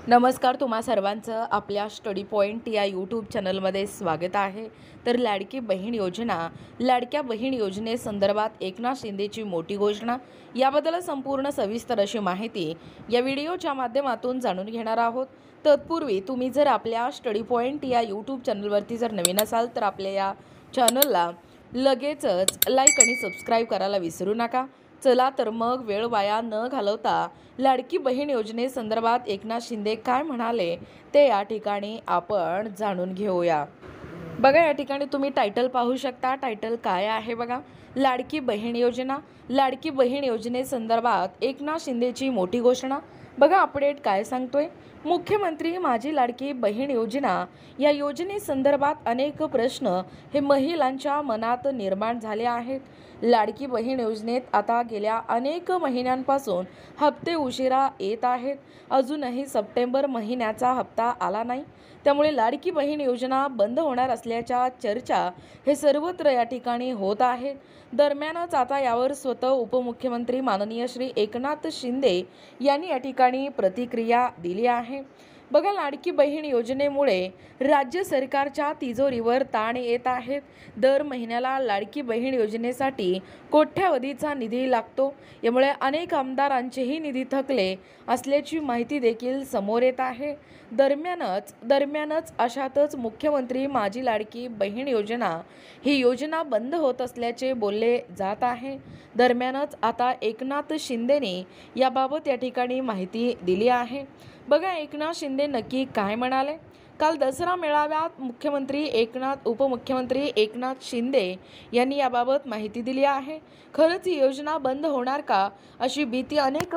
नमस्कार, तुम्हा सर्वांचं आपल्या स्टडी पॉइंट या यूट्यूब चॅनलमध्ये स्वागत आहे। तर लाडकी बहीण योजनेसंदर्भात एकनाथ शिंदेची मोठी घोषणा, याबद्दल संपूर्ण सविस्तर अशी माहिती या व्हिडिओच्या माध्यमातून जाणून घेणार आहोत। तत्पूर्वी तुम्ही जर आपल्या स्टडी पॉइंट या यूट्यूब चॅनलवरती जर नवीन असाल तर आपल्या या चॅनलला लगेचच लाईक आणि सबस्क्राईब करायला विसरू नका। चला तर मग वेळ वाया न घालवता लाडकी बहीण योजनेसंदर्भात एकनाथ शिंदे काय म्हणाले ते या ठिकाणी आपण जाणून घेऊया। बघा, या ठिकाणी तुम्ही टायटल पाहू शकता। टायटल काय आहे बघा, लाडकी बहीण योजना। लाडकी बहीण योजनेसंदर्भात एकनाथ शिंदेची मोठी घोषणा। बघा अपडेट काय सांगतोय। मुख्यमंत्री माझी लाडकी बहीण योजना या योजनेसंदर्भात अनेक प्रश्न हे महिलांच्या मनात निर्माण झाले आहेत। लाडकी बहीण योजनेत आता गेल्या अनेक महिन्यांपासून हप्ते उशिरा येत आहेत। अजूनही सप्टेंबर महिन्याचा हप्ता आला नाही, त्यामुळे लाडकी बहीण योजना बंद होणार असल्याच्या चर्चा हे सर्वत्र या ठिकाणी होत आहेत। दरम्यानच आता यावर स्वतः उपमुख्यमंत्री माननीय श्री एकनाथ शिंदे यांनी या ठिकाणी प्रतिक्रिया दिली आहे। बघा, लाडकी बहीण योजनेमुळे राज्य सरकारच्या तिजोरीवर ताण येत आहेत। दर महिन्याला लाडकी बहीण योजनेसाठी कोट्यावधीचा निधी लागतो, यामुळे अनेक आमदारांचेही निधी थकले असल्याची माहिती देखील समोर येत आहे। दरम्यानच अशातच मुख्यमंत्री माझी लाडकी बहीण योजना ही योजना बंद होत असल्याचे बोलले जात आहे। दरम्यानच आता एकनाथ शिंदेने याबाबत या ठिकाणी माहिती दिली आहे। बघा, एकनाथ शिंदे नक्की काय म्हणाले। काल दसरा मेळाव्यात उपमुख्यमंत्री एकनाथ शिंदे यांनी याबाबत माहिती दिली आहे। खरंच ही योजना बंद होणार का अशी भीती अनेक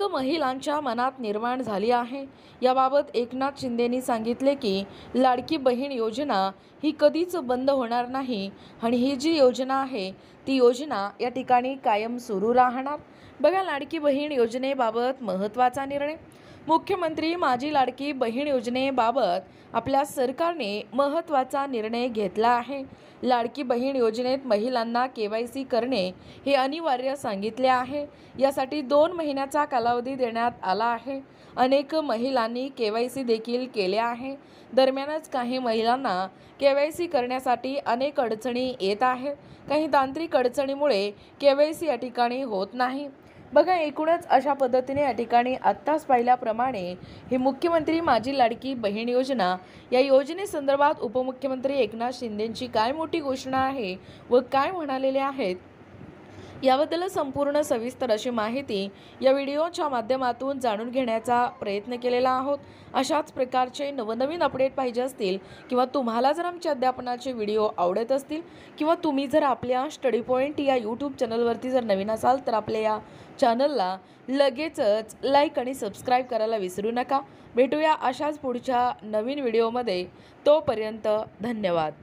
महिलांच्या मनात निर्माण झाली आहे। याबाबत एकनाथ शिंदेंनी सांगितले की लाडकी बहीण योजना ही कधीच बंद होणार नाही आणि ही जी योजना आहे ती योजना या ठिकाणी कायम सुरू राहणार। बघा, लाडकी बहीण योजनेबाबत महत्त्वाचा निर्णय। मुख्यमंत्री माझी लाडकी बहीण योजनेबाबत आपल्या सरकारने महत्त्वाचा निर्णय घेतला आहे। लाडकी बहीण योजनेत महिलांना KYC करणे हे अनिवार्य सांगितले आहे। यासाठी 2 महिन्याचा कालावधी देण्यात आला आहे। अनेक महिलांनी KYC देखील केले आहे। दरम्यानच काही महिलांना KYC करण्यासाठी अनेक अडचणी येत आहेत। काही तांत्रिक अडचणीमुळे KYC या ठिकाणी होत नाही। बघा, एकूणच अशा पद्धतीने या ठिकाणी आत्ताच पाहिल्याप्रमाणे ही मुख्यमंत्री माझी लाडकी बहीण योजना या योजनेसंदर्भात उपमुख्यमंत्री एकनाथ शिंदेंची काय मोठी घोषणा आहे व काय म्हणालेले आहेत याबद्दल संपूर्ण सविस्तर अशी माहिती या व्हिडिओच्या माध्यमातून जाणून घेण्याचा प्रयत्न केलेला आहोत। अशाच प्रकारचे नवनवीन अपडेट पाहिजे असतील किंवा तुम्हाला जर आमच्या अध्यापनाचे व्हिडिओ आवडत असतील किंवा तुम्ही जर आपल्या स्टडी पॉइंट या यूट्यूब चॅनलवरती जर नवीन असाल तर आपल्या या चॅनलला लगेचच लाईक आणि सबस्क्राईब करायला विसरू नका। भेटूया अशाच पुढच्या नवीन व्हिडिओमध्ये। तोपर्यंत धन्यवाद।